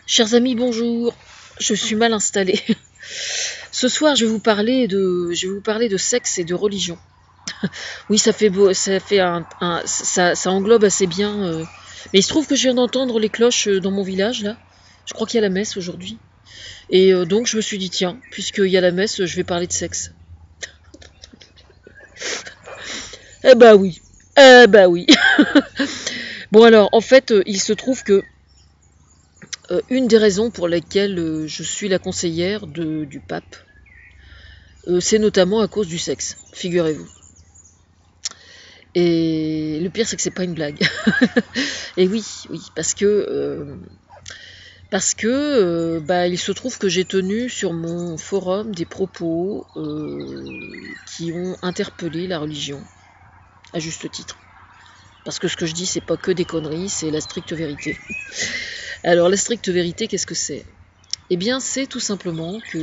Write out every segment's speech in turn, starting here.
Chers amis, bonjour. Je suis mal installée. Ce soir, je vais vous parler de sexe et de religion. Oui, ça fait beau, ça englobe assez bien. Mais il se trouve que je viens d'entendre les cloches dans mon village là. Je crois qu'il y a la messe aujourd'hui. Et donc je me suis dit tiens, puisqu'il y a la messe, je vais parler de sexe. Eh bah oui. Eh bah oui. Bon alors, en fait, il se trouve que une des raisons pour lesquelles je suis la conseillère du pape, c'est notamment à cause du sexe, figurez-vous. Et le pire, c'est que c'est pas une blague. Et oui, parce que il se trouve que j'ai tenu sur mon forum des propos qui ont interpellé la religion, à juste titre. Parce que ce que je dis, c'est pas que des conneries, c'est la stricte vérité. Alors, la stricte vérité, qu'est-ce que c'est? Eh bien, c'est tout simplement que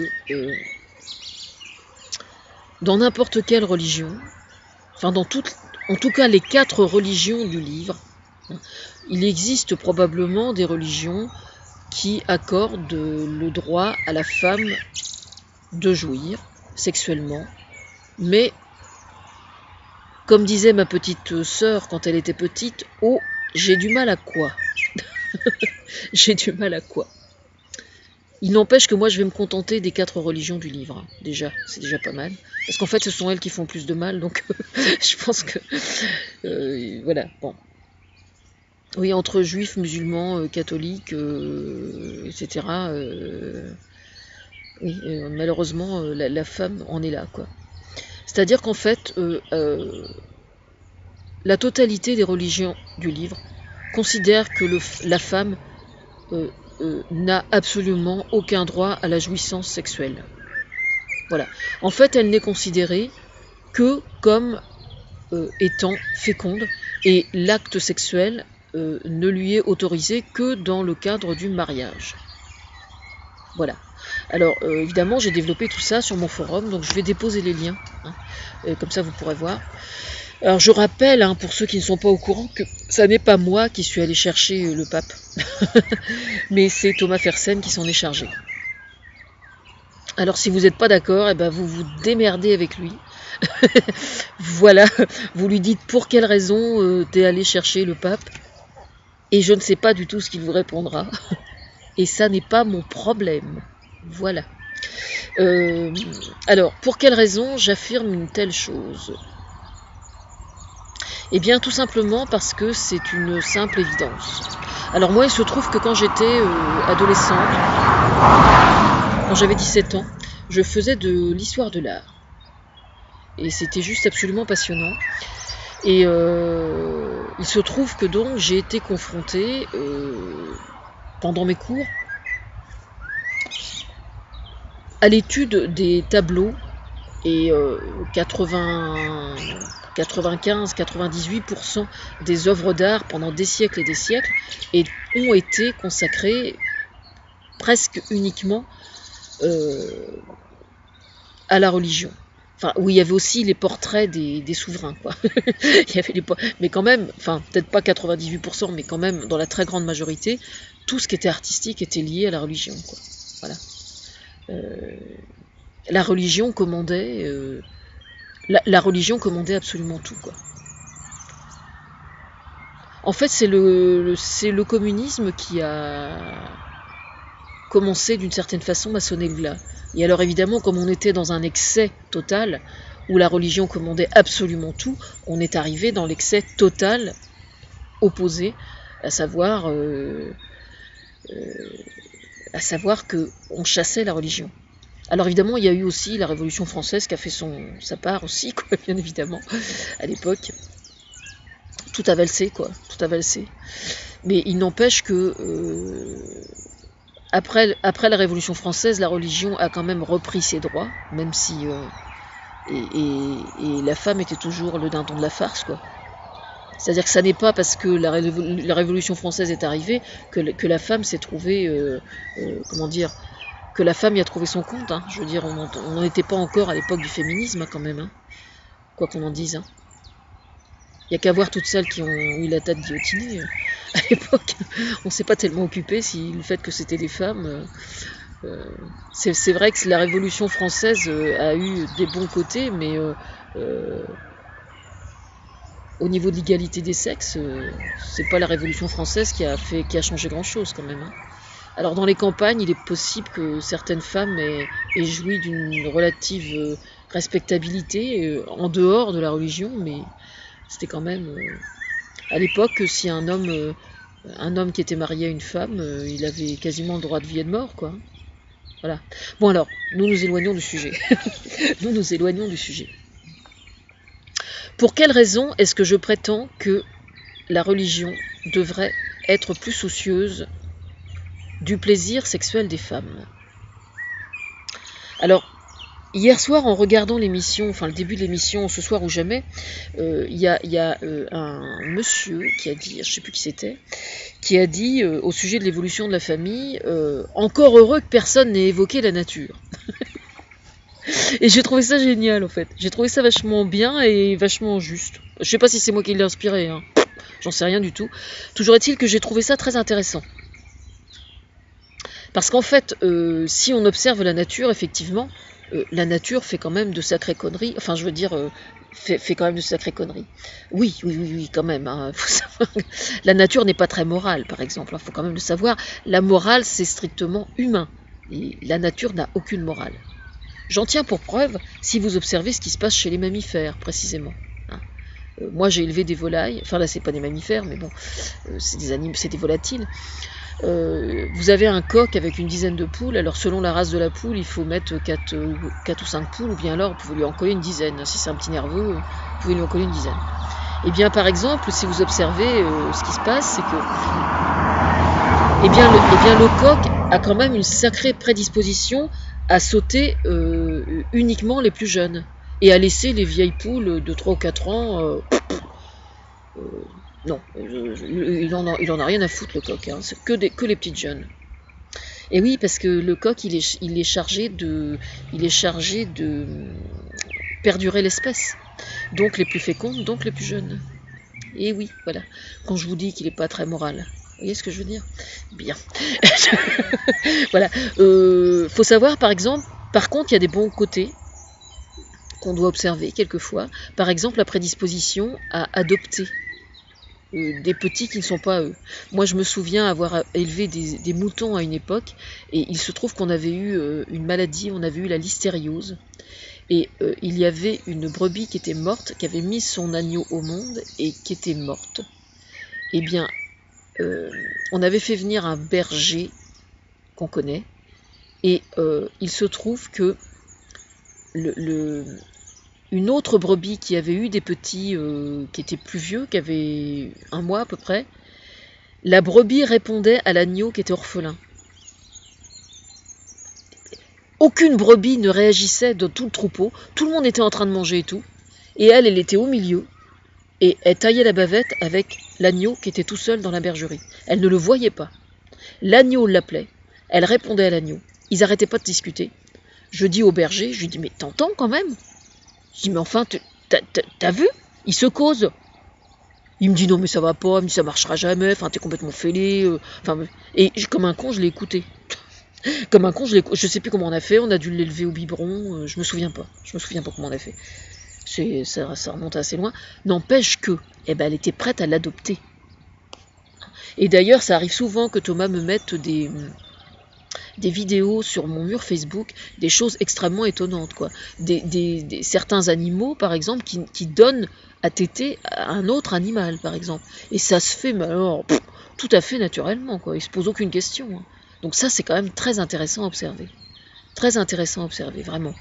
dans n'importe quelle religion, enfin en tout cas les 4 religions du livre, il existe probablement des religions qui accordent le droit à la femme de jouir sexuellement, mais comme disait ma petite sœur quand elle était petite, oh, j'ai du mal à quoi? J'ai du mal à quoi? Il n'empêche que moi je vais me contenter des 4 religions du livre, déjà, c'est déjà pas mal. Parce qu'en fait ce sont elles qui font plus de mal, donc je pense que... voilà, bon. Oui, entre juifs, musulmans, catholiques, etc. Oui, malheureusement, la femme en est là, quoi. C'est-à-dire qu'en fait, la totalité des religions du livre considère que la femme n'a absolument aucun droit à la jouissance sexuelle. Voilà. En fait, elle n'est considérée que comme étant féconde, et l'acte sexuel ne lui est autorisé que dans le cadre du mariage. Voilà. Alors, évidemment, j'ai développé tout ça sur mon forum, donc je vais déposer les liens, hein, comme ça vous pourrez voir. Alors, je rappelle, hein, pour ceux qui ne sont pas au courant, que ça n'est pas moi qui suis allé chercher le pape, mais c'est Thomas Fersen qui s'en est chargé. Alors, si vous n'êtes pas d'accord, eh ben, vous vous démerdez avec lui. Voilà, vous lui dites pour quelle raison t'es allé chercher le pape, et je ne sais pas du tout ce qu'il vous répondra. Et ça n'est pas mon problème. Voilà. Alors, pour quelle raison j'affirme une telle chose? Eh bien, tout simplement parce que c'est une simple évidence. Alors moi, il se trouve que quand j'étais adolescente, quand j'avais 17 ans, je faisais de l'histoire de l'art. Et c'était juste absolument passionnant. Et il se trouve que donc j'ai été confrontée pendant mes cours à l'étude des tableaux, et 95-98% des œuvres d'art pendant des siècles et des siècles ont été consacrées presque uniquement à la religion. Enfin, où il y avait aussi les portraits des souverains, quoi. Il y avait mais quand même, enfin, peut-être pas 98%, mais quand même, dans la très grande majorité, tout ce qui était artistique était lié à la religion, quoi. Voilà. La religion commandait, la religion commandait absolument tout, quoi. En fait, c'est le communisme qui a commencé d'une certaine façon à sonner le glas. Et alors évidemment, comme on était dans un excès total, où la religion commandait absolument tout, on est arrivé dans l'excès total opposé, à savoir que on chassait la religion. Alors évidemment, il y a eu aussi la Révolution française qui a fait sa part aussi, quoi, bien évidemment, à l'époque. Tout a valsé, quoi, tout a valsé. Mais il n'empêche que après la Révolution française, la religion a quand même repris ses droits, même si et la femme était toujours le dindon de la farce, quoi. C'est-à-dire que ça n'est pas parce que la Révolution française est arrivée que la femme s'est trouvée, comment dire, que la femme y a trouvé son compte, hein. Je veux dire, on n'en était pas encore à l'époque du féminisme, hein, quand même, hein. Quoi qu'on en dise, hein. Il n'y a qu'à voir toutes celles qui ont eu la tête guillotinée. à l'époque, on s'est pas tellement occupé si le fait que c'était des femmes. C'est vrai que la Révolution française a eu des bons côtés, mais au niveau de l'égalité des sexes, c'est pas la Révolution française qui a changé grand-chose quand même. Hein. Alors dans les campagnes, il est possible que certaines femmes aient joui d'une relative respectabilité en dehors de la religion, mais c'était quand même à l'époque, si un homme qui était marié à une femme, il avait quasiment le droit de vie et de mort, quoi. Voilà. Bon alors, nous nous éloignons du sujet. Nous nous éloignons du sujet. Pour quelle raison est-ce que je prétends que la religion devrait être plus soucieuse du plaisir sexuel des femmes? Alors, hier soir, en regardant l'émission, enfin le début de l'émission, Ce soir ou jamais, il y a un monsieur qui a dit, je ne sais plus qui c'était, qui a dit au sujet de l'évolution de la famille, encore heureux que personne n'ait évoqué la nature. Et j'ai trouvé ça génial en fait. J'ai trouvé ça vachement bien et vachement juste. Je sais pas si c'est moi qui l'ai inspiré, hein. J'en sais rien du tout. Toujours est-il que j'ai trouvé ça très intéressant. Parce qu'en fait, si on observe la nature, effectivement, la nature fait quand même de sacrées conneries. Enfin, je veux dire, fait quand même de sacrées conneries. Oui, quand même. Hein. Faut savoir que la nature n'est pas très morale, par exemple. Il faut quand même le savoir. La morale, c'est strictement humain. Et la nature n'a aucune morale. J'en tiens pour preuve si vous observez ce qui se passe chez les mammifères, précisément. Hein. Moi, j'ai élevé des volailles. Enfin, là, c'est pas des mammifères, mais bon, c'est des volatiles. Vous avez un coq avec une dizaine de poules. Alors, selon la race de la poule, il faut mettre 4 ou 5 poules, ou bien alors, vous pouvez lui en coller une dizaine. Si c'est un petit nerveux, vous pouvez lui en coller une dizaine. Et bien, par exemple, si vous observez ce qui se passe, c'est que le coq a quand même une sacrée prédisposition à sauter uniquement les plus jeunes et à laisser les vieilles poules de 3 ou 4 ans. Non, il en a rien à foutre le coq, hein. C'est que les petites jeunes. Et oui, parce que le coq, il est chargé de perdurer l'espèce. Donc les plus fécondes, donc les plus jeunes. Et oui, voilà. Quand je vous dis qu'il n'est pas très moral. Vous voyez ce que je veux dire? Bien. Voilà. Faut savoir, par exemple, par contre, il y a des bons côtés qu'on doit observer quelquefois. Par exemple, la prédisposition à adopter des petits qui ne sont pas eux. Moi, je me souviens avoir élevé des moutons à une époque, et il se trouve qu'on avait eu une maladie, on avait eu la listériose, et il y avait une brebis qui était morte, qui avait mis son agneau au monde, et qui était morte. Eh bien, on avait fait venir un berger qu'on connaît, et il se trouve que une autre brebis qui avait eu des petits qui étaient plus vieux, qui avaient 1 mois à peu près, la brebis répondait à l'agneau qui était orphelin. Aucune brebis ne réagissait de tout le troupeau, tout le monde était en train de manger et tout, et elle était au milieu, et elle taillait la bavette avec l'agneau qui était tout seul dans la bergerie. Elle ne le voyait pas. L'agneau l'appelait, elle répondait à l'agneau. Ils n'arrêtaient pas de discuter. Je dis au berger, je lui dis, mais t'entends quand même? Je dis, mais enfin, t'as vu? Ils se causent. Il me dit, non mais ça va pas, mais ça marchera jamais, enfin t'es complètement fêlé. Et comme un con, je l'ai écouté. Comme un con, je sais plus comment on a fait, on a dû l'élever au biberon, je me souviens pas comment on a fait. Ça remonte assez loin. N'empêche que, elle était prête à l'adopter. Et d'ailleurs, ça arrive souvent que Thomas me mette des vidéos sur mon mur Facebook, des choses extrêmement étonnantes, quoi. Certains animaux, par exemple, qui donnent à téter à un autre animal, par exemple. Et ça se fait, mais alors, tout à fait naturellement, quoi. Il se pose aucune question. Hein. Donc ça, c'est quand même très intéressant à observer. Très intéressant à observer, vraiment.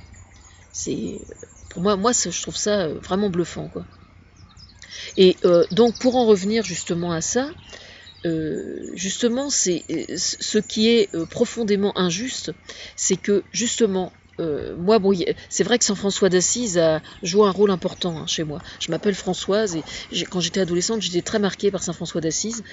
Pour moi, je trouve ça vraiment bluffant, quoi. Et donc, pour en revenir justement à ça, justement, c'est ce qui est profondément injuste, c'est que justement, moi, bon, c'est vrai que Saint François d'Assise a joué un rôle important hein, chez moi. Je m'appelle Françoise et quand j'étais adolescente, j'étais très marquée par Saint François d'Assise,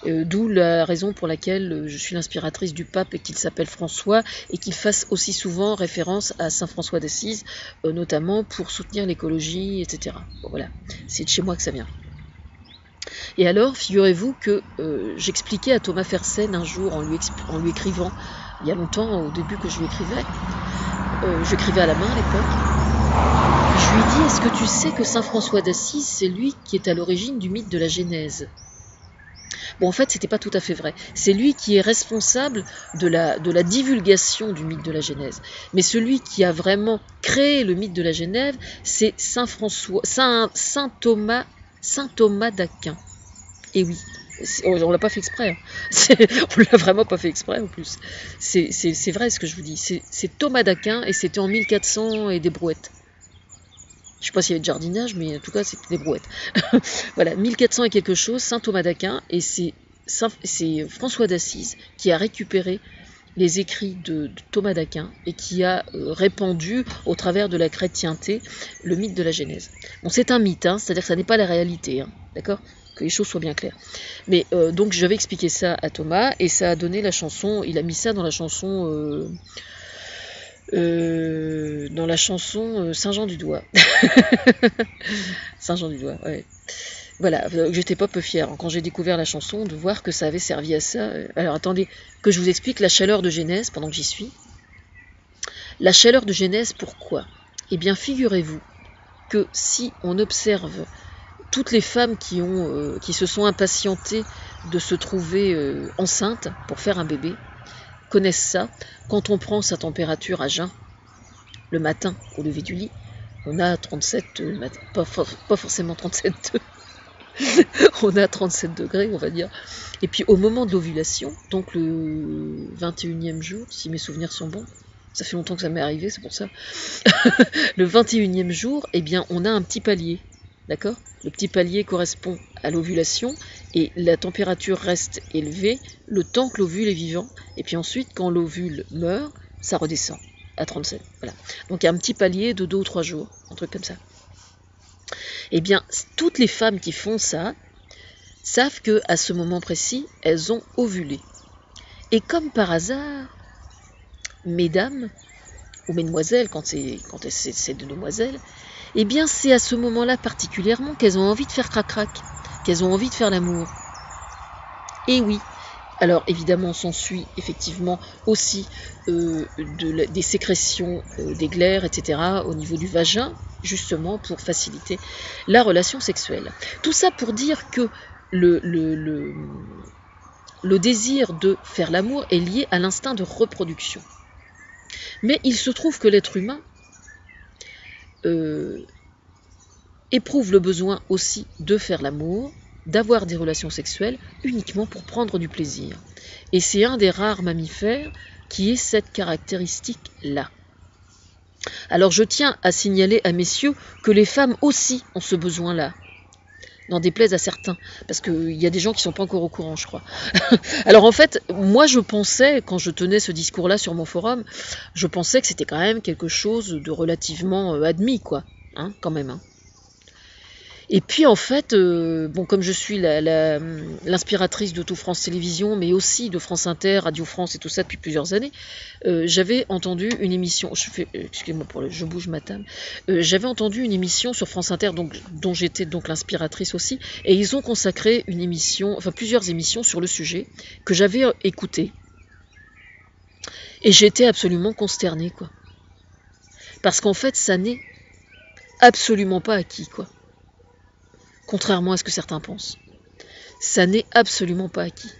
d'où la raison pour laquelle je suis l'inspiratrice du pape et qu'il s'appelle François et qu'il fasse aussi souvent référence à Saint François d'Assise, notamment pour soutenir l'écologie, etc. Bon, voilà, c'est de chez moi que ça vient. Et alors, figurez-vous que j'expliquais à Thomas Fersen un jour, en lui écrivant, il y a longtemps, au début que je lui écrivais, j'écrivais à la main à l'époque, je lui ai dit, est-ce que tu sais que saint François d'Assise, c'est lui qui est à l'origine du mythe de la Genèse? Bon, en fait, c'était pas tout à fait vrai. C'est lui qui est responsable de la divulgation du mythe de la Genèse. Mais celui qui a vraiment créé le mythe de la Genèse, c'est saint Thomas d'Aquin. Et oui, on l'a pas fait exprès. On l'a vraiment pas fait exprès en plus. C'est vrai ce que je vous dis. C'est Thomas d'Aquin et c'était en 1400 et des brouettes. Je ne sais pas s'il y avait de jardinage, mais en tout cas, c'était des brouettes. Voilà, 1400 et quelque chose, saint Thomas d'Aquin, et c'est François d'Assise qui a récupéré les écrits de Thomas d'Aquin et qui a répandu, au travers de la chrétienté, le mythe de la Genèse. Bon, c'est un mythe, hein, c'est-à-dire que ça n'est pas la réalité, hein, d'accord ? Que les choses soient bien claires. Mais donc, j'avais expliqué ça à Thomas, et ça a donné la chanson, il a mis ça dans la chanson... Saint-Jean du Doigt. Saint-Jean du Doigt, ouais. Voilà, j'étais pas peu fière quand j'ai découvert la chanson de voir que ça avait servi à ça. Alors attendez, que je vous explique la chaleur de Genèse pendant que j'y suis. La chaleur de Genèse, pourquoi? Eh bien, figurez-vous que si on observe toutes les femmes qui se sont impatientées de se trouver enceintes pour faire un bébé, connaissent ça. Quand on prend sa température à jeun, le matin au lever du lit, on a 37, pas forcément 37, on a 37 degrés, on va dire. Et puis au moment de l'ovulation, donc le 21e jour, si mes souvenirs sont bons, ça fait longtemps que ça m'est arrivé, c'est pour ça. Le 21e jour, eh bien, on a un petit palier, d'accord? Le petit palier correspond à l'ovulation et la température reste élevée le temps que l'ovule est vivant. Et puis ensuite, quand l'ovule meurt, ça redescend à 37. Voilà. Donc il y a un petit palier de 2 ou 3 jours, un truc comme ça. Eh bien, toutes les femmes qui font ça savent qu'à ce moment précis, elles ont ovulé. Et comme par hasard, mesdames, ou mesdemoiselles, quand c'est de demoiselles, eh bien c'est à ce moment-là particulièrement qu'elles ont envie de faire crac-crac, qu'elles ont envie de faire l'amour. Et oui, alors évidemment s'ensuit effectivement aussi des sécrétions des glaires, etc. au niveau du vagin, justement pour faciliter la relation sexuelle. Tout ça pour dire que le désir de faire l'amour est lié à l'instinct de reproduction. Mais il se trouve que l'être humain éprouve le besoin aussi de faire l'amour, d'avoir des relations sexuelles uniquement pour prendre du plaisir. Et c'est un des rares mammifères qui ait cette caractéristique-là. Alors je tiens à signaler à messieurs que les femmes aussi ont ce besoin-là. N'en déplaise à certains, parce qu'il y a des gens qui ne sont pas encore au courant, je crois. Alors en fait, moi je pensais, quand je tenais ce discours-là sur mon forum, je pensais que c'était quand même quelque chose de relativement admis, quoi, hein, quand même. Hein. Et puis en fait, bon, comme je suis l'inspiratrice de Tout France Télévisions, mais aussi de France Inter, Radio France et tout ça depuis plusieurs années, j'avais entendu une émission, excusez-moi je bouge ma table, j'avais entendu une émission sur France Inter, dont j'étais donc l'inspiratrice aussi, et ils ont consacré une émission, enfin plusieurs émissions sur le sujet, que j'avais écouté. Et j'étais absolument consternée, quoi. Parce qu'en fait, ça n'est absolument pas acquis, quoi. Contrairement à ce que certains pensent. Ça n'est absolument pas acquis.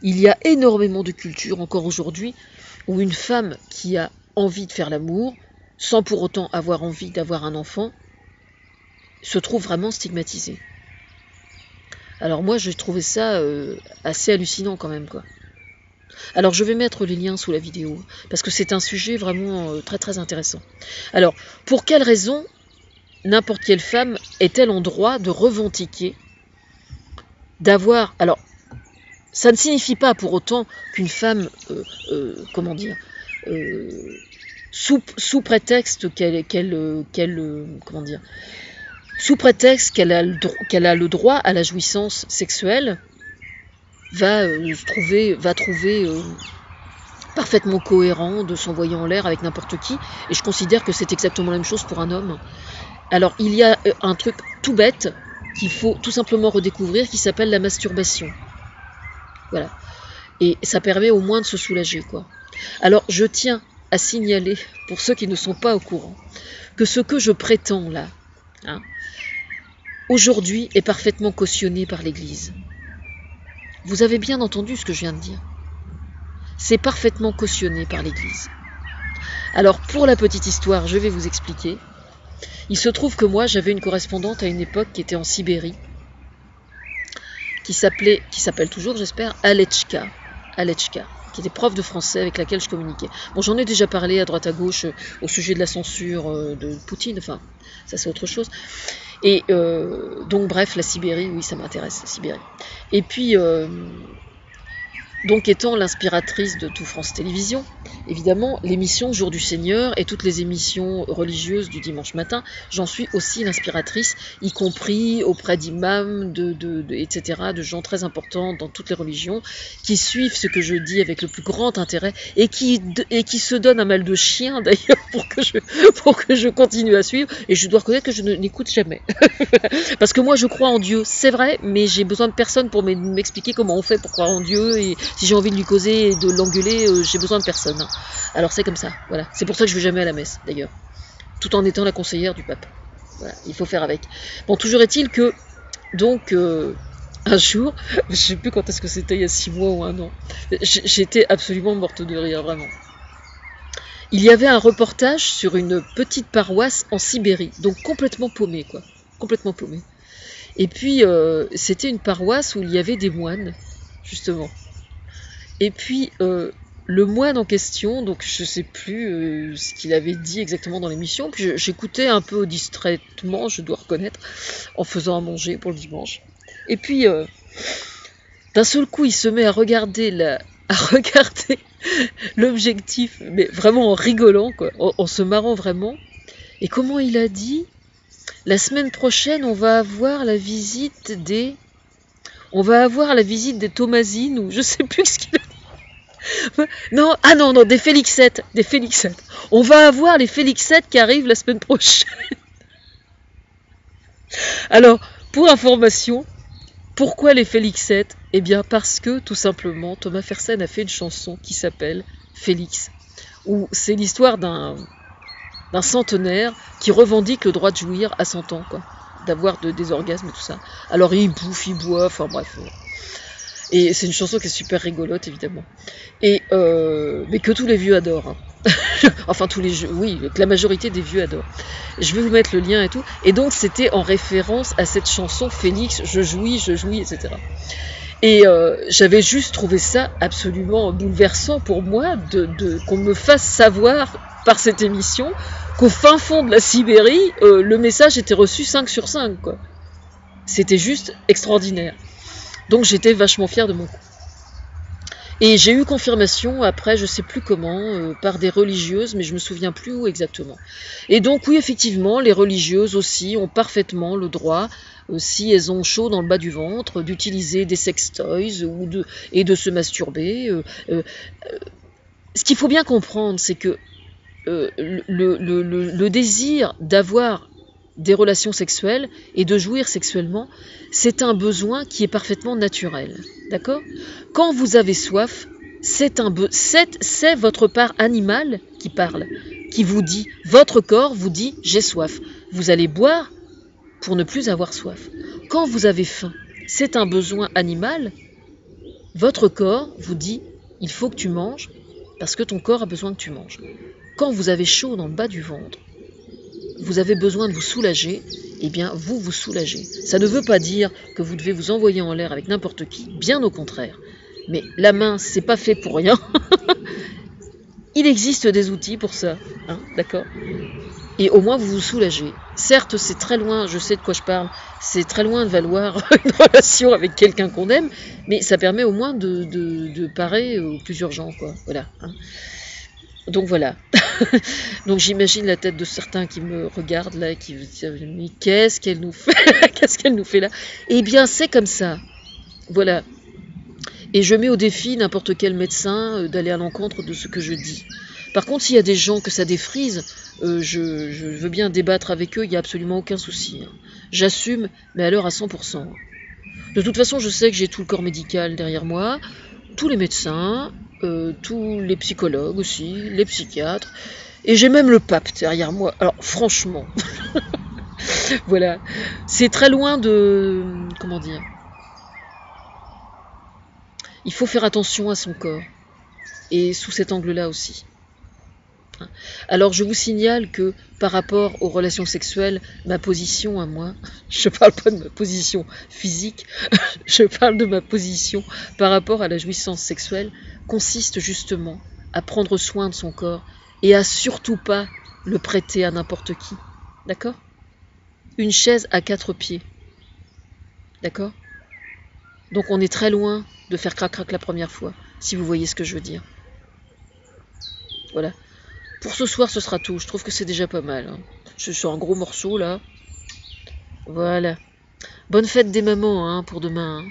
Il y a énormément de cultures encore aujourd'hui où une femme qui a envie de faire l'amour, sans pour autant avoir envie d'avoir un enfant, se trouve vraiment stigmatisée. Alors moi, j'ai trouvé ça assez hallucinant quand même, quoi. Alors je vais mettre les liens sous la vidéo, parce que c'est un sujet vraiment très très intéressant. Alors, pour quelle raison n'importe quelle femme est-elle en droit de revendiquer, d'avoir... Alors, ça ne signifie pas pour autant qu'une femme, sous prétexte sous prétexte qu'elle a le droit à la jouissance sexuelle, va trouver parfaitement cohérent de s'envoyer en l'air avec n'importe qui. Et je considère que c'est exactement la même chose pour un homme. Alors, il y a un truc tout bête, qu'il faut tout simplement redécouvrir, qui s'appelle la masturbation. Voilà. Et ça permet au moins de se soulager, quoi. Alors, je tiens à signaler, pour ceux qui ne sont pas au courant, que ce que je prétends là, hein, aujourd'hui, est parfaitement cautionné par l'Église. Vous avez bien entendu ce que je viens de dire. C'est parfaitement cautionné par l'Église. Alors, pour la petite histoire, je vais vous expliquer. Il se trouve que moi, j'avais une correspondante à une époque qui était en Sibérie, qui s'appelle toujours, j'espère, Alechka, qui était prof de français avec laquelle je communiquais. Bon, j'en ai déjà parlé à droite à gauche au sujet de la censure de Poutine, enfin, ça c'est autre chose. Et donc, bref, la Sibérie, oui, ça m'intéresse, la Sibérie. Et puis, donc étant l'inspiratrice de Tout France Télévisions, évidemment, l'émission Jour du Seigneur et toutes les émissions religieuses du dimanche matin, j'en suis aussi l'inspiratrice, y compris auprès d'imams, etc., de gens très importants dans toutes les religions, qui suivent ce que je dis avec le plus grand intérêt et qui se donnent un mal de chien d'ailleurs pour que je continue à suivre. Et je dois reconnaître que je n'écoute jamais. Parce que moi je crois en Dieu, c'est vrai, mais j'ai besoin de personne pour m'expliquer comment on fait pour croire en Dieu, et si j'ai envie de lui causer et de l'engueuler, j'ai besoin de personne. Hein. Alors c'est comme ça, voilà. C'est pour ça que je ne vais jamais à la messe, d'ailleurs. Tout en étant la conseillère du pape. Voilà, il faut faire avec. Bon, toujours est-il que, donc, un jour, je ne sais plus quand est-ce que c'était, il y a 6 mois ou 1 an, j'étais absolument morte de rire, vraiment. Il y avait un reportage sur une petite paroisse en Sibérie, donc complètement paumée, quoi. Complètement paumée. Et puis, c'était une paroisse où il y avait des moines, justement. Et puis, le moine en question, donc je ne sais plus ce qu'il avait dit exactement dans l'émission, puis j'écoutais un peu distraitement, je dois reconnaître, en faisant à manger pour le dimanche. Et puis, d'un seul coup, il se met à regarder l'objectif, mais vraiment en rigolant, quoi, en se marrant vraiment. Et comment il a dit ? La semaine prochaine, on va avoir la visite des Thomasines, ou je sais plus ce qu'il a dit. Non, des Félixettes, On va avoir les Félixettes qui arrivent la semaine prochaine. Alors, pour information, pourquoi les Félixettes ? Eh bien, parce que, tout simplement, Thomas Fersen a fait une chanson qui s'appelle Félix, où c'est l'histoire d'un centenaire qui revendique le droit de jouir à 100 ans, quoi, d'avoir des orgasmes et tout ça. Alors, il bouffe, il boit, enfin bref... Et c'est une chanson qui est super rigolote, évidemment. Et mais que tous les vieux adorent. Hein. Enfin, tous les jeux, oui, que la majorité des vieux adorent. Je vais vous mettre le lien et tout. Et donc, c'était en référence à cette chanson Félix, je jouis, etc. Et j'avais juste trouvé ça absolument bouleversant pour moi qu'on me fasse savoir par cette émission qu'au fin fond de la Sibérie, le message était reçu 5 sur 5, quoi. C'était juste extraordinaire. Donc j'étais vachement fière de mon coup. Et j'ai eu confirmation après, je sais plus comment, par des religieuses, mais je me souviens plus où exactement. Et donc oui, effectivement, les religieuses aussi ont parfaitement le droit, si elles ont chaud dans le bas du ventre, d'utiliser des sextoys et de se masturber. Ce qu'il faut bien comprendre, c'est que le désir d'avoir des relations sexuelles et de jouir sexuellement, c'est un besoin qui est parfaitement naturel. D'accord ? Quand vous avez soif, c'est votre part animale qui parle, qui vous dit, votre corps vous dit j'ai soif. Vous allez boire pour ne plus avoir soif. Quand vous avez faim, c'est un besoin animal. Votre corps vous dit il faut que tu manges parce que ton corps a besoin que tu manges. Quand vous avez chaud dans le bas du ventre, vous avez besoin de vous soulager, eh bien, vous vous soulagez. Ça ne veut pas dire que vous devez vous envoyer en l'air avec n'importe qui, bien au contraire. Mais la main, c'est pas fait pour rien. Il existe des outils pour ça, hein, d'accord ? Et au moins, vous vous soulagez. Certes, c'est très loin, je sais de quoi je parle, c'est très loin de valoir une relation avec quelqu'un qu'on aime, mais ça permet au moins de parer aux plus urgents, quoi. Voilà, hein. Donc voilà. Donc j'imagine la tête de certains qui me regardent là et qui me disent mais qu'est-ce qu'elle nous fait qu'est-ce qu'elle nous fait là ? Eh bien c'est comme ça. Voilà. Et je mets au défi n'importe quel médecin d'aller à l'encontre de ce que je dis. Par contre, s'il y a des gens que ça défrise, je veux bien débattre avec eux, il n'y a absolument aucun souci, hein. J'assume, mais alors à 100%. De toute façon, je sais que j'ai tout le corps médical derrière moi, tous les médecins, tous les psychologues aussi, les psychiatres, et j'ai même le pape derrière moi. Alors franchement, voilà, c'est très loin de... Comment dire? Il faut faire attention à son corps, et sous cet angle-là aussi. Alors je vous signale que par rapport aux relations sexuelles, ma position à moi, je parle pas de ma position physique, je parle de ma position par rapport à la jouissance sexuelle, consiste justement à prendre soin de son corps et à surtout pas le prêter à n'importe qui. D'accord? Une chaise à 4 pieds. D'accord? Donc on est très loin de faire crac-crac la première fois, si vous voyez ce que je veux dire. Voilà. Pour ce soir, ce sera tout. Je trouve que c'est déjà pas mal, hein. Je suis sur un gros morceau, là. Voilà. Bonne fête des mamans, hein, pour demain, hein.